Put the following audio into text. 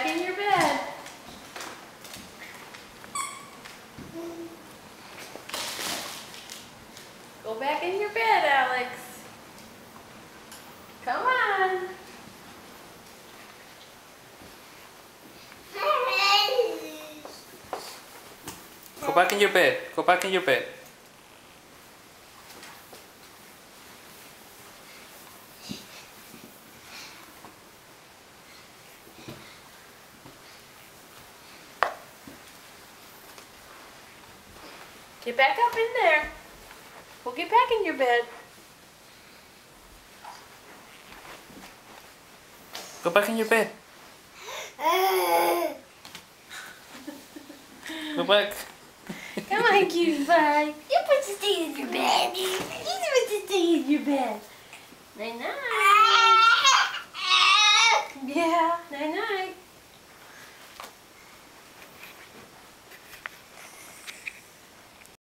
back in your bed. Go back in your bed, Alex. Come on. Go back in your bed. Go back in your bed. Get back up in there. We'll get back in your bed. Go back in your bed. Go back. Come on, cutie pie. You're supposed to stay in your bed. You're supposed to stay in your bed. Night night. Yeah, night night.